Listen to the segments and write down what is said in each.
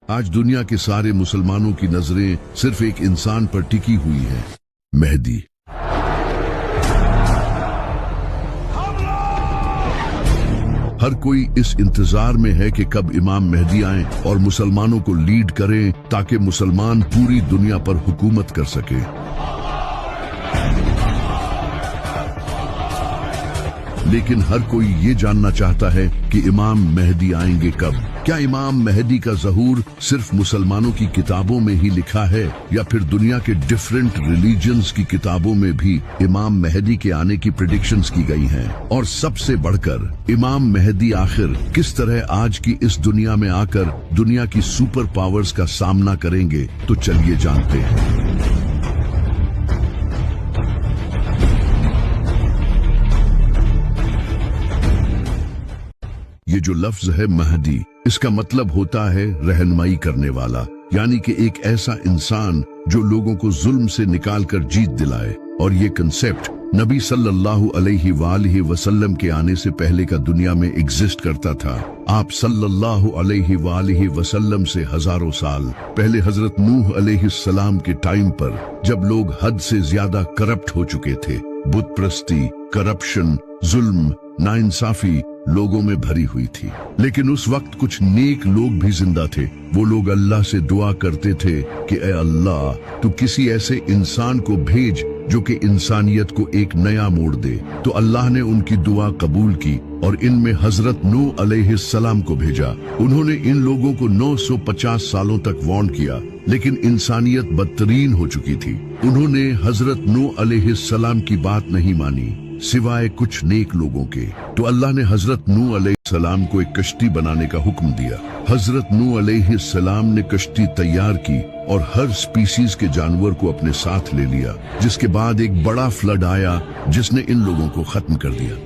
आज दुनिया के सारे मुसलमानों की नजरें सिर्फ एक इंसान पर टिकी हुई हैं, मेहदी। हर कोई इस इंतजार में है कि कब इमाम मेहदी आएं और मुसलमानों को लीड करें ताकि मुसलमान पूरी दुनिया पर हुकूमत कर सके। लेकिन हर कोई ये जानना चाहता है कि इमाम मेहदी आएंगे कब। क्या इमाम मेहदी का ज़हूर सिर्फ मुसलमानों की किताबों में ही लिखा है या फिर दुनिया के डिफरेंट रिलीजन्स की किताबों में भी इमाम मेहदी के आने की प्रेडिक्शंस की गई हैं? और सबसे बढ़कर इमाम मेहदी आखिर किस तरह आज की इस दुनिया में आकर दुनिया की सुपर पावर्स का सामना करेंगे? तो चलिए जानते हैं। ये जो लफ्ज है महदी, इसका मतलब होता है रहनुमाई करने वाला, यानी कि एक ऐसा इंसान जो लोगों को जुल्म से निकालकर जीत दिलाए। और ये कंसेप्ट नबी सल्लल्लाहु अलैहि वसल्लम के आने से पहले का दुनिया में एग्जिस्ट करता था। आप सल्लल्लाहु अलैहि वसल्लम से हजारों साल पहले हजरत नूह अलैहिस्सलाम के टाइम पर, जब लोग हद से ज्यादा करप्ट हो चुके थे, बुत प्रस्ती, करप्शन, जुल्म, नाइंसाफी लोगों में भरी हुई थी। लेकिन उस वक्त कुछ नेक लोग भी जिंदा थे। वो लोग अल्लाह से दुआ करते थे कि ए अल्लाह, तू किसी ऐसे इंसान को भेज जो कि इंसानियत को एक नया मोड़ दे। तो अल्लाह ने उनकी दुआ कबूल की और इनमें हजरत नूह अलैहिस्सलाम को भेजा। उन्होंने इन लोगों को 950 सालों तक वार्न किया, लेकिन इंसानियत बदतरीन हो चुकी थी। उन्होंने हजरत नूह अलैहिस्सलाम की बात नहीं मानी सिवाय कुछ नेक लोगों के। तो अल्लाह ने हजरत नूह अलैहिस्सलाम को एक कश्ती बनाने का हुक्म दिया। हजरत नूह अलैहिस्सलाम ने कश्ती तैयार की और हर स्पीसीज के जानवर को अपने साथ ले लिया, जिसके बाद एक बड़ा फ्लड आया जिसने इन लोगों को खत्म कर दिया।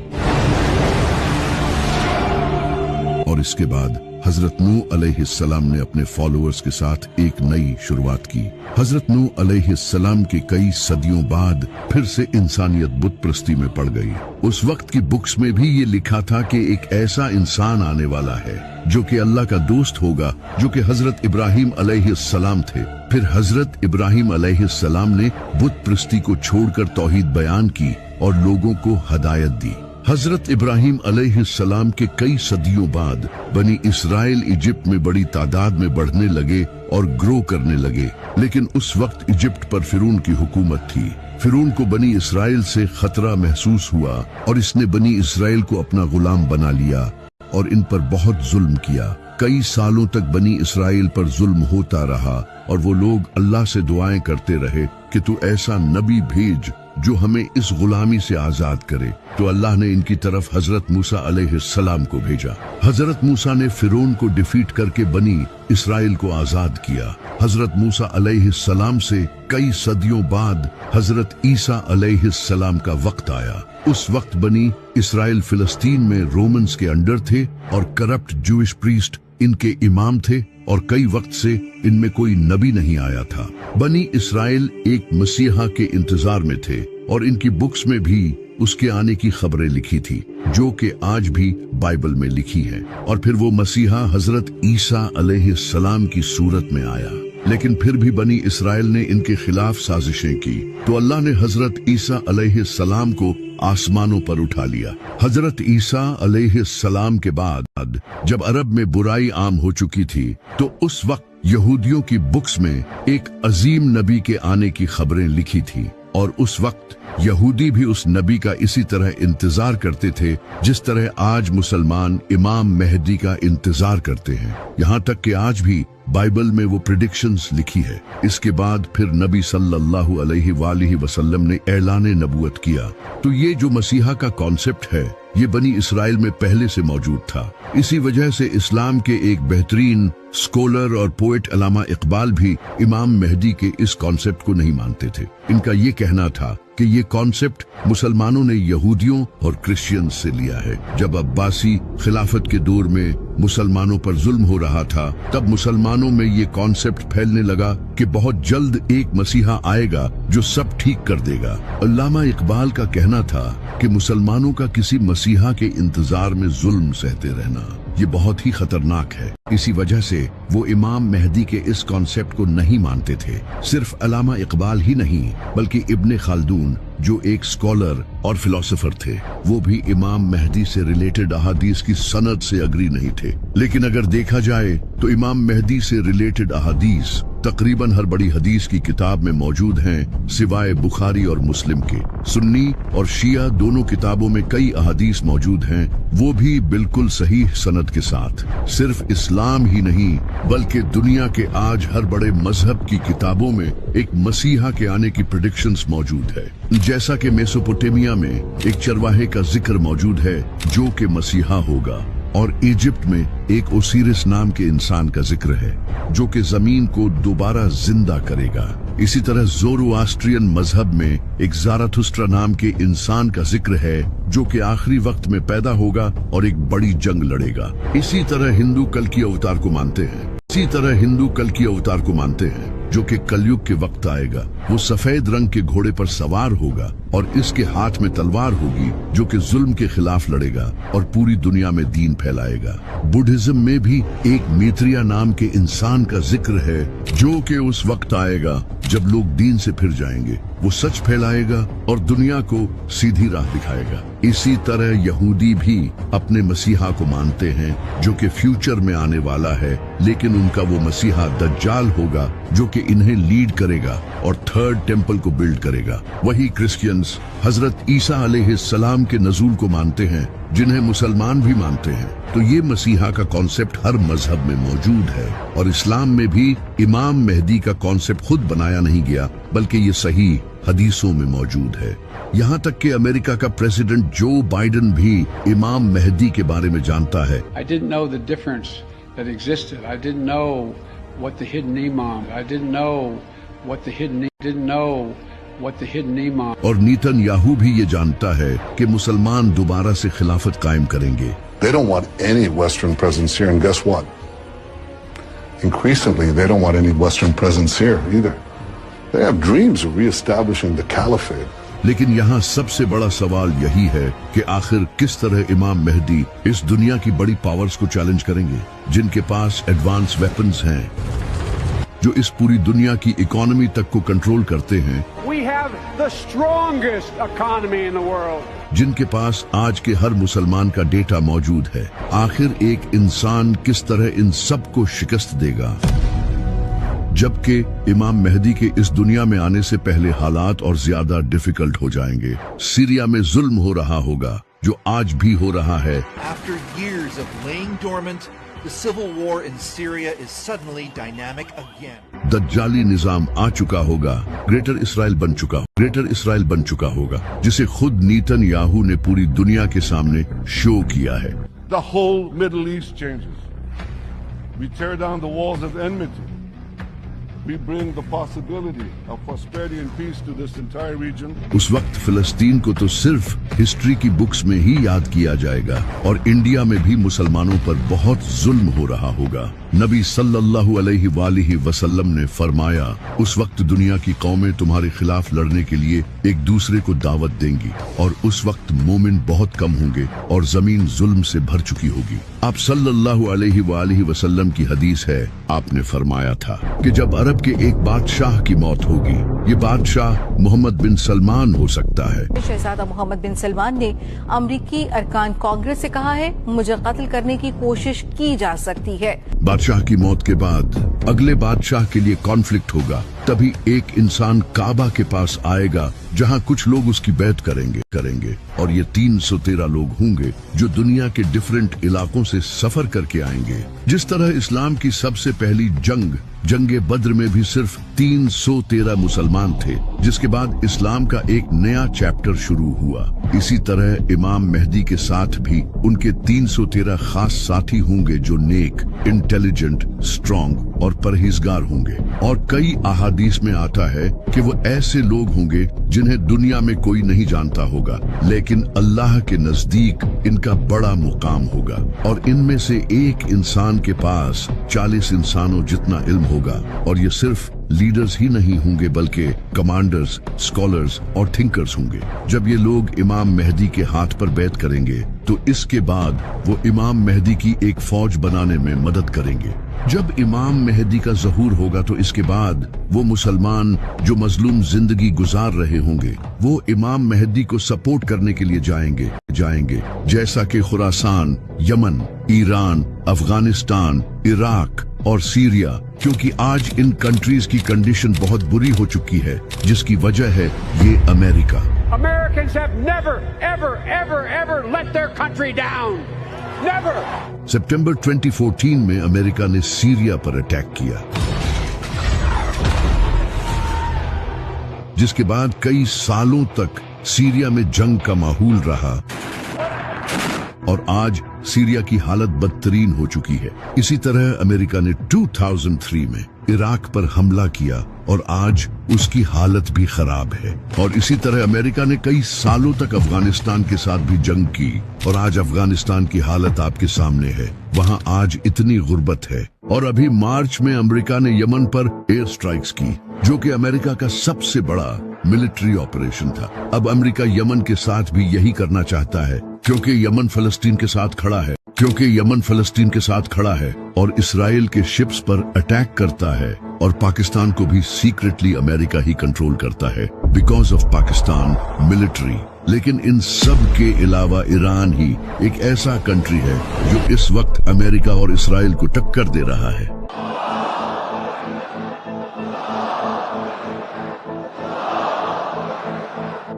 और इसके बाद हजरत नूह अलैहिस्सलाम ने अपने फॉलोअर्स के साथ एक नई शुरुआत की। हजरत नूह अलैहिस्सलाम के कई सदियों बाद फिर से इंसानियत बुत प्रस्ती में पड़ गई। उस वक्त की बुक्स में भी ये लिखा था कि एक ऐसा इंसान आने वाला है जो कि अल्लाह का दोस्त होगा, जो कि हजरत इब्राहिम अलैहिस्सलाम थे। फिर हजरत इब्राहिम अलैहिस्सलाम ने बुत प्रस्ती को छोड़कर तौहीद बयान की और लोगों को हदायत दी। हजरत इब्राहिम अलैहिस्सलाम के कई सदियों बाद बनी इसराइल इजिप्ट में बड़ी तादाद में बढ़ने लगे और ग्रो करने लगे। लेकिन उस वक्त इजिप्ट पर फिरौन की हुकूमत थी। फिरौन को बनी इसराइल से खतरा महसूस हुआ और इसने बनी इसराइल को अपना गुलाम बना लिया और इन पर बहुत जुल्म किया। कई सालों तक बनी इसराइल पर जुल्म होता रहा और वो लोग अल्लाह से दुआएं करते रहे कि तू ऐसा नबी भेज जो हमें इस गुलामी से आजाद करे। तो अल्लाह ने इनकी तरफ हजरत मूसा अलैहिस्सलाम को भेजा। हजरत मूसा ने फिरौन को डिफीट करके बनी इसराइल को आजाद किया। हजरत मूसा अलैहिस्सलाम से कई सदियों बाद हजरत ईसा अलैहिस्सलाम का वक्त आया। उस वक्त बनी इसराइल फिलिस्तीन में रोमन्स के अंडर थे और करप्ट जूइश प्रीस्ट इनके इमाम थे और कई वक्त से इनमें कोई नबी नहीं आया था। बनी इसराइल एक मसीहा के इंतजार में थे और इनकी बुक्स में भी उसके आने की खबरें लिखी थी, जो कि आज भी बाइबल में लिखी है। और फिर वो मसीहा हजरत ईसा अलैहिस्सलाम की सूरत में आया। लेकिन फिर भी बनी इसराइल ने इनके खिलाफ साजिशें की, तो अल्लाह ने हजरत ईसा अलैहिस्सलाम को आसमानों पर उठा लिया। हजरत ईसा अलैहिस्सलाम के बाद जब अरब में बुराई आम हो चुकी थी, तो उस वक्त यहूदियों की बुक्स में एक अजीम नबी के आने की खबरें लिखी थी। और उस वक्त यहूदी भी उस नबी का इसी तरह इंतजार करते थे जिस तरह आज मुसलमान इमाम मेहदी का इंतजार करते हैं। यहाँ तक कि आज भी बाइबल में वो प्रेडिक्शंस लिखी है। इसके बाद फिर नबी सल्लल्लाहु अलैहि वसल्लम ने ऐलान नबूवत किया। तो ये जो मसीहा का कॉन्सेप्ट है, ये बनी इसराइल में पहले से मौजूद था। इसी वजह से इस्लाम के एक बेहतरीन स्कॉलर और पोएट अल्लामा इकबाल भी इमाम मेहदी के इस कॉन्सेप्ट को नहीं मानते थे। इनका ये कहना था कि ये कॉन्सेप्ट मुसलमानों ने यहूदियों और क्रिश्चियंस से लिया है। जब अब्बासी खिलाफत के दौर में मुसलमानों पर जुल्म हो रहा था, तब मुसलमानों में ये कॉन्सेप्ट फैलने लगा कि बहुत जल्द एक मसीहा आएगा जो सब ठीक कर देगा। अल्लामा इकबाल का कहना था कि मुसलमानों का किसी मसीहा के इंतजार में जुल्म सहते रहना ये बहुत ही खतरनाक है। इसी वजह से वो इमाम मेहदी के इस कॉन्सेप्ट को नहीं मानते थे। सिर्फ अल्लामा इकबाल ही नहीं बल्कि इब्ने खालदून जो एक स्कॉलर और फिलोसोफर थे, वो भी इमाम मेहदी से रिलेटेड अहादीस की सनद से अग्री नहीं थे। लेकिन अगर देखा जाए तो इमाम मेहदी से रिलेटेड अहादीस तकरीबन हर बड़ी हदीस की किताब में मौजूद हैं, सिवाय बुखारी और मुस्लिम के। सुन्नी और शिया दोनों किताबों में कई अहादीस मौजूद हैं, वो भी बिल्कुल सही सनद के साथ। सिर्फ इस्लाम ही नहीं बल्कि दुनिया के आज हर बड़े मजहब की किताबों में एक मसीहा के आने की प्रेडिक्शंस मौजूद है। जैसा कि मेसोपोटामिया में एक चरवाहे का जिक्र मौजूद है जो कि मसीहा होगा, और इजिप्ट में एक ओसिरिस नाम के इंसान का जिक्र है जो कि जमीन को दोबारा जिंदा करेगा। इसी तरह ज़ोरोआस्ट्रियन मजहब में एक ज़ाराथुस्ट्रा नाम के इंसान का जिक्र है जो कि आखिरी वक्त में पैदा होगा और एक बड़ी जंग लड़ेगा। इसी तरह हिंदू कल की अवतार को मानते हैं जो कि कलयुग के वक्त आएगा। वो सफेद रंग के घोड़े पर सवार होगा और इसके हाथ में तलवार होगी जो कि जुल्म के खिलाफ लड़ेगा और पूरी दुनिया में दीन फैलाएगा। बुद्धिज्म में भी एक मैत्रेय नाम के इंसान का जिक्र है जो कि उस वक्त आएगा जब लोग दीन से फिर जाएंगे। वो सच फैलाएगा और दुनिया को सीधी राह दिखाएगा। इसी तरह यहूदी भी अपने मसीहा को मानते हैं जो कि फ्यूचर में आने वाला है, लेकिन उनका वो मसीहा दज्जाल होगा जो कि इन्हें लीड करेगा और थर्ड टेम्पल को बिल्ड करेगा। वही क्रिश्चियंस हजरत ईसा अलैहिस्सलाम के नज़ूल को मानते हैं जिन्हें मुसलमान भी मानते हैं। तो ये मसीहा का कॉन्सेप्ट हर मजहब में मौजूद है और इस्लाम में भी इमाम मेहदी का कॉन्सेप्ट खुद बनाया नहीं गया बल्कि ये सही हदीसों में मौजूद है। यहाँ तक कि अमेरिका का प्रेसिडेंट जो बाइडेन भी इमाम मेहदी के बारे में जानता है। I didn't know the difference that existed. I didn't know what the hidden imam. I didn't know what the hidden imam. और नेतन्याहू भी ये जानता है कि मुसलमान दोबारा से खिलाफत कायम करेंगे। They don't want any Western presence here, and guess what? Increasingly, they don't want any Western presence here either. They have dreams of reestablishing the caliphate. लेकिन यहाँ सबसे बड़ा सवाल यही है कि आखिर किस तरह इमाम मेहदी इस दुनिया की बड़ी पावर्स को चैलेंज करेंगे जिनके पास एडवांस वेपन्स हैं, जो इस पूरी दुनिया की इकोनॉमी तक को कंट्रोल करते हैं। We have the strongest economy in the world. जिनके पास आज के हर मुसलमान का डेटा मौजूद है। आखिर एक इंसान किस तरह इन सब को शिकस्त देगा, जबकि इमाम मेहदी के इस दुनिया में आने से पहले हालात और ज्यादा डिफिकल्ट हो जाएंगे। सीरिया में जुल्म हो रहा होगा जो आज भी हो रहा है। After years of laying dormant, the civil war in Syria is suddenly dynamic again. दज्जाली निजाम आ चुका होगा, ग्रेटर इसराइल बन चुका होगा, जिसे खुद नेतन्याहू ने पूरी दुनिया के सामने शो किया है। The whole Middle East changes. We tear down the walls of enmity. We bring the possibility of prosperity and peace to this entire region. उस वक्त फिलिस्तीन को तो सिर्फ हिस्ट्री की बुक्स में ही याद किया जाएगा और इंडिया में भी मुसलमानों पर बहुत जुल्म हो रहा होगा। नबी सल्लल्लाहु अलैहि वसल्लम ने फरमाया, उस वक्त दुनिया की कौमें तुम्हारे खिलाफ लड़ने के लिए एक दूसरे को दावत देंगी और उस वक्त मोमिन बहुत कम होंगे और जमीन जुल्म से भर चुकी होगी। आप सल्लल्लाहु अलैहि वसल्लम की हदीस है, आपने फरमाया था कि जब अरब के एक बादशाह की मौत होगी, ये बादशाह मोहम्मद बिन सलमान हो सकता है। शहजादा मोहम्मद बिन सलमान ने अमरीकी अरकान कांग्रेस से कहा है, मुझे कत्ल करने की कोशिश की जा सकती है। बादशाह की मौत के बाद अगले बादशाह के लिए कॉन्फ्लिक्ट होगा, तभी एक इंसान काबा के पास आएगा जहां कुछ लोग उसकी बैत करेंगे और ये 313 लोग होंगे जो दुनिया के डिफरेंट इलाकों से सफर करके आएंगे। जिस तरह इस्लाम की सबसे पहली जंगे बद्र में भी सिर्फ 313 मुसलमान थे, जिसके बाद इस्लाम का एक नया चैप्टर शुरू हुआ। इसी तरह इमाम मेहदी के साथ भी उनके 313 खास साथी होंगे जो नेक, इंटेलिजेंट, स्ट्रॉन्ग और परहेजगार होंगे। और कई अहादीस में आता है कि वो ऐसे लोग होंगे जिन्हें दुनिया में कोई नहीं जानता होगा, लेकिन अल्लाह के नजदीक इनका बड़ा मुकाम होगा। और इनमें से एक इंसान के पास 40 इंसानों जितना इल्म होगा। और ये सिर्फ लीडर्स ही नहीं होंगे बल्कि कमांडर्स, स्कॉलर्स और थिंकर्स होंगे। जब ये लोग इमाम मेहदी के हाथ पर बैत करेंगे तो इसके बाद वो इमाम मेहदी की एक फौज बनाने में मदद करेंगे। जब इमाम मेहदी का ज़हूर होगा तो इसके बाद वो मुसलमान जो मजलूम जिंदगी गुजार रहे होंगे वो इमाम मेहदी को सपोर्ट करने के लिए जाएंगे जैसा कि Khorasan, Yemen, Iran, Afghanistan, Iraq और सीरिया, क्योंकि आज इन कंट्रीज की कंडीशन बहुत बुरी हो चुकी है, जिसकी वजह है ये America. Americans have never, ever, ever, ever let their country down. Never. सितंबर 2014 में अमेरिका ने सीरिया पर अटैक किया, जिसके बाद कई सालों तक सीरिया में जंग का माहौल रहा और आज सीरिया की हालत बदतरीन हो चुकी है। इसी तरह अमेरिका ने 2003 में इराक पर हमला किया और आज उसकी हालत भी खराब है। और इसी तरह अमेरिका ने कई सालों तक अफगानिस्तान के साथ भी जंग की और आज अफगानिस्तान की हालत आपके सामने है। वहां आज इतनी गुर्बत है। और अभी मार्च में अमेरिका ने यमन पर एयर स्ट्राइक्स की, जो कि अमेरिका का सबसे बड़ा मिलिट्री ऑपरेशन था। अब अमेरिका यमन के साथ भी यही करना चाहता है, क्योंकि यमन फलस्तीन के साथ खड़ा है और इसराइल के शिप्स पर अटैक करता है और पाकिस्तान को भी सीक्रेटली अमेरिका ही कंट्रोल करता है बिकॉज ऑफ पाकिस्तान मिलिट्री। लेकिन इन सब के अलावा ईरान ही एक ऐसा कंट्री है जो इस वक्त अमेरिका और इसराइल को टक्कर दे रहा है।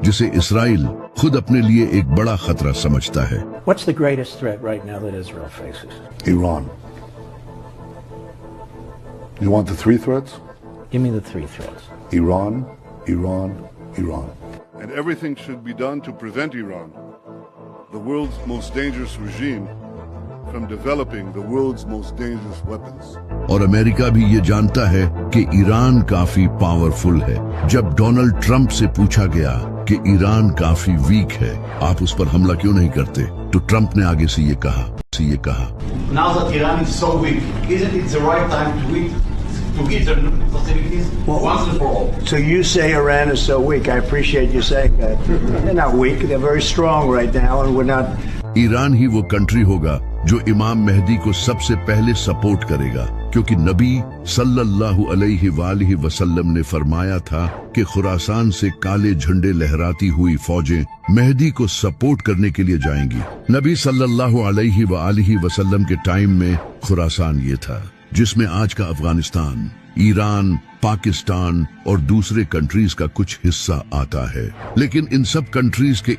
जिसे इसराइल खुद अपने लिए एक बड़ा खतरा समझता है। What's the greatest threat right now that Israel faces? Iran. You want the three threats? Give me the three threats. Iran, Iran, Iran. And everything should be done to prevent Iran, the world's most dangerous regime, from developing the world's most dangerous weapons. और America भी ये जानता है कि Iran काफी powerful है। जब Donald Trump से पूछा गया कि ईरान काफी वीक है, आप उस पर हमला क्यों नहीं करते, तो ट्रंप ने आगे से ये कहा Now that Iran is so weak, isn't it the right time to get their facilities once and for all? So you say Iran is so weak. I appreciate you saying that. They're not weak. They're very strong right now, and we're not. Iran ही वो country होगा जो इमाम मेहदी को सबसे पहले support करेगा, क्योंकि नबी सल्लल्लाहु अलैहि वसल्लम ने फरमाया था कि खुरासान से काले झंडे लहराती हुई फौजें मेहदी को सपोर्ट करने के लिए जाएंगी। नबी सल्लल्लाहु अलैहि वसल्लम के टाइम में खुरासान ये था, जिसमें आज का अफगानिस्तान, ईरान, पाकिस्तान और दूसरे कंट्रीज का कुछ हिस्सा आता है। लेकिन इन सब कंट्रीज के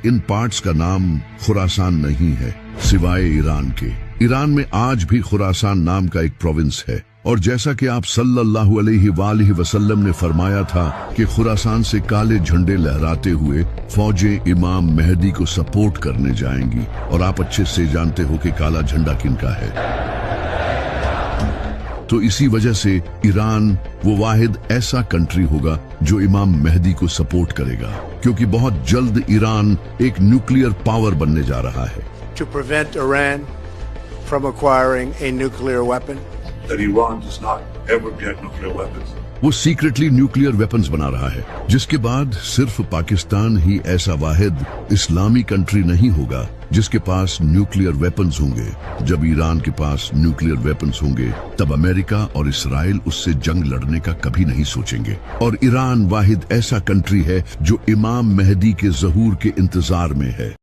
इन पार्ट्स का नाम खुरासान नहीं है, सिवाय ईरान के। ईरान में आज भी खुरासान नाम का एक प्रोविंस है। और जैसा कि आप सल्लल्लाहु अलैहि वसल्लम ने फरमाया था कि खुरासान से काले झंडे लहराते हुए फौजें इमाम मेहदी को सपोर्ट करने जाएंगी। और आप अच्छे से जानते हो कि काला झंडा किनका है। तो इसी वजह से ईरान वो वाहिद ऐसा कंट्री होगा जो इमाम मेहदी को सपोर्ट करेगा, क्योंकि बहुत जल्द ईरान एक न्यूक्लियर पावर बनने जा रहा है। To prevent Iran from acquiring a nuclear weapon? That Iran does not ever get nuclear weapons. वो सीक्रेटली न्यूक्लियर वेपन्स बना रहा है, जिसके बाद सिर्फ पाकिस्तान ही ऐसा वाहिद इस्लामी कंट्री नहीं होगा जिसके पास न्यूक्लियर वेपन्स होंगे। जब ईरान के पास न्यूक्लियर वेपन्स होंगे तब अमेरिका और इसराइल उससे जंग लड़ने का कभी नहीं सोचेंगे। और ईरान वाहिद ऐसा कंट्री है जो इमाम मेहदी के ज़हूर के इंतजार में है।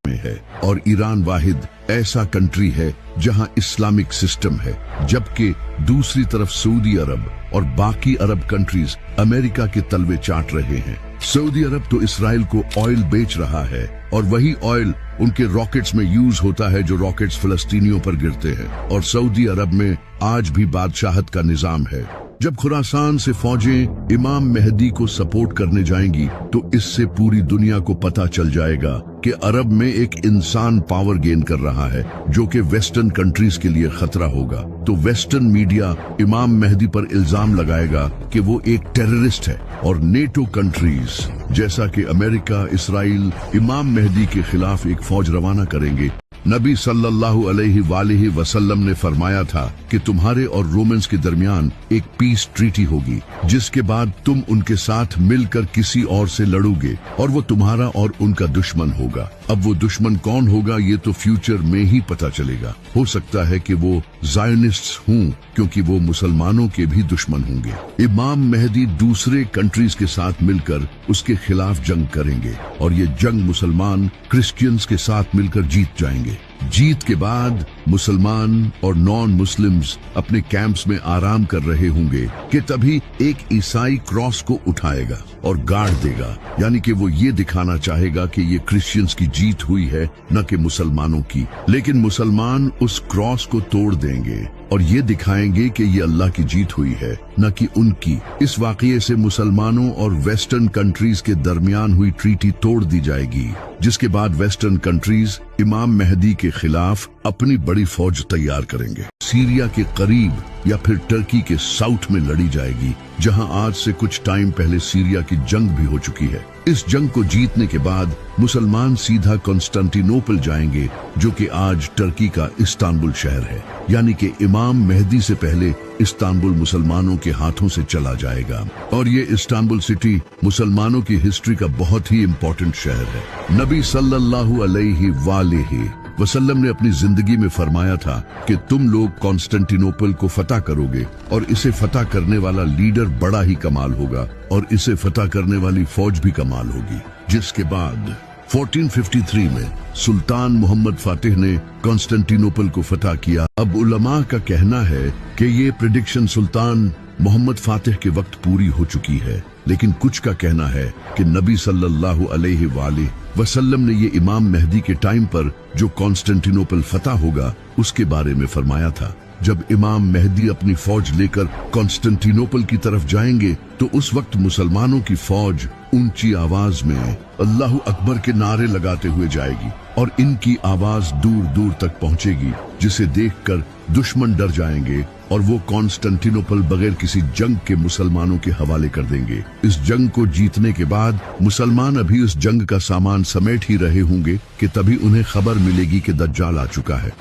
और ईरान वाहिद ऐसा कंट्री है जहां इस्लामिक सिस्टम है, जबकि दूसरी तरफ सऊदी अरब और बाकी अरब कंट्रीज अमेरिका के तलवे चाट रहे हैं। सऊदी अरब तो इसराइल को ऑयल बेच रहा है और वही ऑयल उनके रॉकेट्स में यूज होता है जो रॉकेट्स फिलिस्तीनियों पर गिरते हैं। और सऊदी अरब में आज भी बादशाहत का निजाम है। जब खुरासान से फौजें इमाम मेहदी को सपोर्ट करने जाएंगी तो इससे पूरी दुनिया को पता चल जाएगा कि अरब में एक इंसान पावर गेन कर रहा है जो कि वेस्टर्न कंट्रीज के लिए खतरा होगा। तो वेस्टर्न मीडिया इमाम मेहदी पर इल्जाम लगाएगा कि वो एक टेररिस्ट है और नेटो कंट्रीज जैसा कि अमेरिका, इसराइल इमाम मेहदी के खिलाफ एक फौज रवाना करेंगे। नबी सल्लल्लाहु अलैहि वसल्लम ने फरमाया था कि तुम्हारे और रोमन्स के दरमियान एक पीस ट्रीटी होगी जिसके बाद तुम उनके साथ मिलकर किसी और से लड़ोगे और वो तुम्हारा और उनका दुश्मन होगा। अब वो दुश्मन कौन होगा ये तो फ्यूचर में ही पता चलेगा। हो सकता है कि वो ज़ायोनिस्ट्स हों क्योंकि वो मुसलमानों के भी दुश्मन होंगे। इमाम मेहदी दूसरे कंट्रीज के साथ मिलकर उसके खिलाफ जंग करेंगे और ये जंग मुसलमान क्रिश्चियंस के साथ मिलकर जीत जाएंगे। जीत के बाद मुसलमान और नॉन मुस्लिम्स अपने कैंप्स में आराम कर रहे होंगे कि तभी एक ईसाई क्रॉस को उठाएगा और गाड़ देगा, यानी कि वो ये दिखाना चाहेगा कि ये क्रिश्चियंस की जीत हुई है न कि मुसलमानों की। लेकिन मुसलमान उस क्रॉस को तोड़ देंगे और ये दिखाएंगे कि ये अल्लाह की जीत हुई है न कि उनकी। इस वाकये से मुसलमानों और वेस्टर्न कंट्रीज के दरमियान हुई ट्रीटी तोड़ दी जाएगी, जिसके बाद वेस्टर्न कंट्रीज इमाम मेहदी के खिलाफ अपनी बड़ी फौज तैयार करेंगे। सीरिया के करीब या फिर टर्की के साउथ में लड़ी जाएगी, जहां आज से कुछ टाइम पहले सीरिया की जंग भी हो चुकी है। इस जंग को जीतने के बाद मुसलमान सीधा कॉन्स्टेंटिनोपल जाएंगे, जो कि आज टर्की का इस्तांबुल शहर है, यानी कि इमाम मेहदी से पहले इस्तांबुल मुसलमानों के हाथों से चला जाएगा। और ये इस्तांबुल सिटी मुसलमानों की हिस्ट्री का बहुत ही इम्पोर्टेंट शहर है। नबी सल्लल्लाहु अलैहि वसल्लम ने अपनी जिंदगी में फरमाया था कि तुम लोग कॉन्स्टेंटिनोपल को फतह करोगे और इसे फतह करने वाला लीडर बड़ा ही कमाल होगा और इसे फतह करने वाली फौज भी कमाल होगी। जिसके बाद 1453 में सुल्तान मोहम्मद फातिह ने कॉन्स्टेंटिनोपल को फतह किया। अब उलमा का कहना है कि ये प्रेडिक्शन सुल्तान मोहम्मद फातिह के वक्त पूरी हो चुकी है, लेकिन कुछ का कहना है कि नबी सल्लल्लाहु अलैहि वसल्लम ने ये इमाम मेहदी के टाइम पर जो कॉन्स्टेंटिनोपल फतह होगा उसके बारे में फरमाया था। जब इमाम मेहदी अपनी फौज लेकर कॉन्स्टेंटिनोपल की तरफ जाएंगे तो उस वक्त मुसलमानों की फौज ऊंची आवाज में अल्लाहु अकबर के नारे लगाते हुए जाएगी और इनकी आवाज दूर दूर तक पहुंचेगी, जिसे देखकर दुश्मन डर जाएंगे और वो कॉन्स्टेंटिनोपल बगैर किसी जंग के मुसलमानों के हवाले कर देंगे। इस जंग को जीतने के बाद मुसलमान अभी उस जंग का सामान समेट ही रहे होंगे कि तभी उन्हें खबर मिलेगी कि दज्जाल आ चुका है।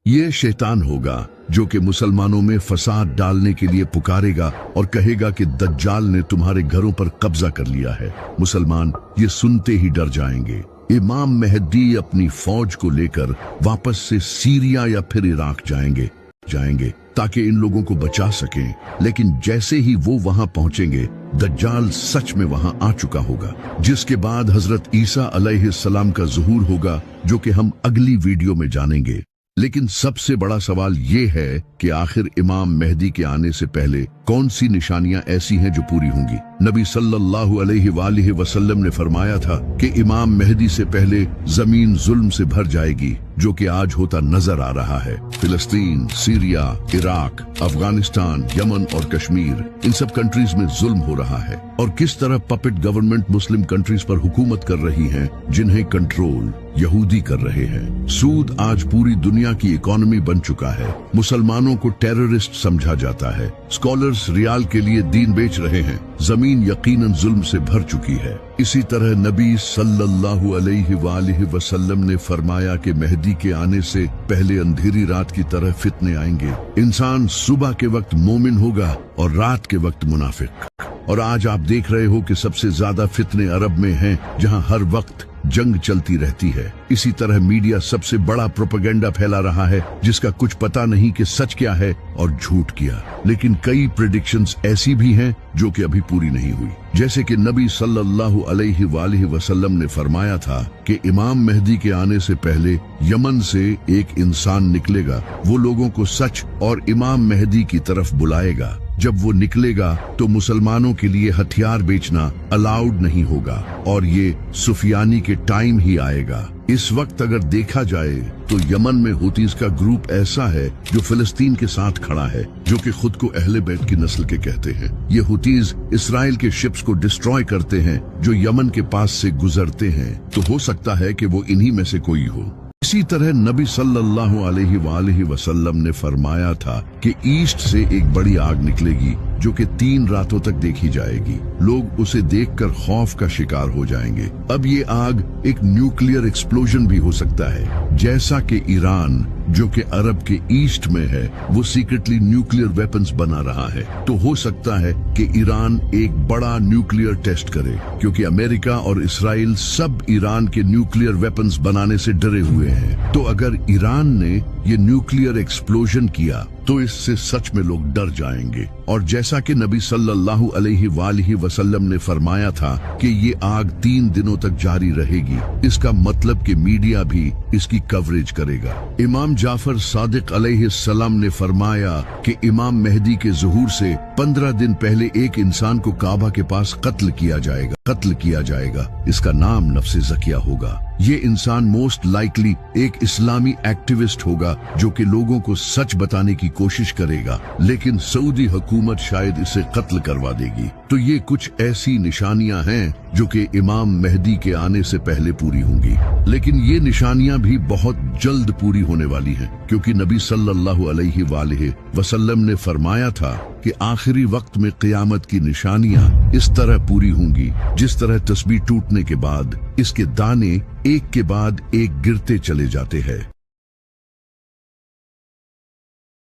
ये शैतान होगा जो कि मुसलमानों में फसाद डालने के लिए पुकारेगा और कहेगा कि दज्जाल ने तुम्हारे घरों पर कब्जा कर लिया है। मुसलमान ये सुनते ही डर जाएंगे। इमाम मेहदी अपनी फौज को लेकर वापस से सीरिया या फिर इराक जाएंगे ताकि इन लोगों को बचा सकें। लेकिन जैसे ही वो वहां पहुंचेंगे दज्जाल सच में वहां आ चुका होगा, जिसके बाद हजरत ईसा अलैहिस्सलाम का ज़ुहूर होगा, जो कि हम अगली वीडियो में जानेंगे। लेकिन सबसे बड़ा सवाल ये है कि आखिर इमाम मेहदी के आने से पहले कौन सी निशानियां ऐसी हैं जो पूरी होंगी। नबी सल्लल्लाहु अलैहि वसल्लम ने फरमाया था कि इमाम मेहदी से पहले जमीन जुल्म से भर जाएगी, जो कि आज होता नजर आ रहा है। फिलिस्तीन, सीरिया, इराक, अफगानिस्तान, यमन और कश्मीर, इन सब कंट्रीज में जुल्म हो रहा है और किस तरह पपेट गवर्नमेंट मुस्लिम कंट्रीज पर हुकूमत कर रही है, जिन्हें कंट्रोल यहूदी कर रहे हैं। सूद आज पूरी दुनिया की इकोनॉमी बन चुका है। मुसलमानों को टेररिस्ट समझा जाता है। स्कॉलर्स रियाल के लिए दीन बेच रहे हैं। जमीन यकीनन जुल्म से भर चुकी है। इसी तरह नबी सल्लल्लाहु अलैहि वसल्लम ने फरमाया कि मेहदी के आने से पहले अंधेरी रात की तरह फितने आएंगे। इंसान सुबह के वक्त मोमिन होगा और रात के वक्त मुनाफिक। और आज आप देख रहे हो कि सबसे ज्यादा फितने अरब में हैं, जहां हर वक्त जंग चलती रहती है। इसी तरह मीडिया सबसे बड़ा प्रोपेगेंडा फैला रहा है, जिसका कुछ पता नहीं कि सच क्या है और झूठ क्या। लेकिन कई प्रेडिक्शंस ऐसी भी हैं जो कि अभी पूरी नहीं हुई। जैसे कि नबी सल्लल्लाहु अलैहि वसल्लम ने फरमाया था कि इमाम मेहदी के आने से पहले यमन से एक इंसान निकलेगा। वो लोगों को सच और इमाम मेहदी की तरफ बुलाएगा। जब वो निकलेगा तो मुसलमानों के लिए हथियार बेचना अलाउड नहीं होगा और ये सुफियानी के टाइम ही आएगा। इस वक्त अगर देखा जाए तो यमन में हुतीज का ग्रुप ऐसा है जो फिलिस्तीन के साथ खड़ा है, जो कि खुद को अहले बैत की नस्ल के कहते हैं। ये हुतीज इसराइल के शिप्स को डिस्ट्रॉय करते हैं जो यमन के पास से गुजरते हैं, तो हो सकता है कि वो इन्हीं में से कोई हो। इसी तरह नबी सल्लल्लाहु अलैहि वसल्लम ने फरमाया था कि ईस्ट से एक बड़ी आग निकलेगी जो कि 3 रातों तक देखी जाएगी। लोग उसे देखकर खौफ का शिकार हो जाएंगे। अब ये आग एक न्यूक्लियर एक्सप्लोजन भी हो सकता है, जैसा कि ईरान जो कि अरब के ईस्ट में है वो सीक्रेटली न्यूक्लियर वेपन्स बना रहा है। तो हो सकता है कि ईरान एक बड़ा न्यूक्लियर टेस्ट करे, क्योंकि अमेरिका और इसराइल सब ईरान के न्यूक्लियर वेपन्स बनाने से डरे हुए हैं। तो अगर ईरान ने ये न्यूक्लियर एक्सप्लोजन किया तो इससे सच में लोग डर जाएंगे। और जैसा कि नबी सल्लल्लाहु अलैहि वसल्लम ने फरमाया था कि ये आग 3 दिनों तक जारी रहेगी, इसका मतलब कि मीडिया भी इसकी कवरेज करेगा। इमाम जाफर सादिक अलैहिस्सलाम ने फरमाया कि इमाम मेहदी के ज़ुहूर से 15 दिन पहले एक इंसान को काबा के पास कत्ल किया जाएगा। इसका नाम नफ्से ज़किया होगा। ये इंसान मोस्ट लाइकली एक इस्लामी एक्टिविस्ट होगा जो कि लोगों को सच बताने की कोशिश करेगा, लेकिन सऊदी हुकूमत शायद इसे कत्ल करवा देगी। तो ये कुछ ऐसी निशानियां हैं जो कि इमाम मेहदी के आने से पहले पूरी होंगी। लेकिन ये निशानियां भी बहुत जल्द पूरी होने वाली हैं, क्योंकि नबी सल्लल्लाहु अलैहि वसल्लम ने फरमाया था कि आखिरी वक्त में क़यामत की निशानियां इस तरह पूरी होंगी जिस तरह तस्बीह टूटने के बाद इसके दाने एक के बाद एक गिरते चले जाते हैं।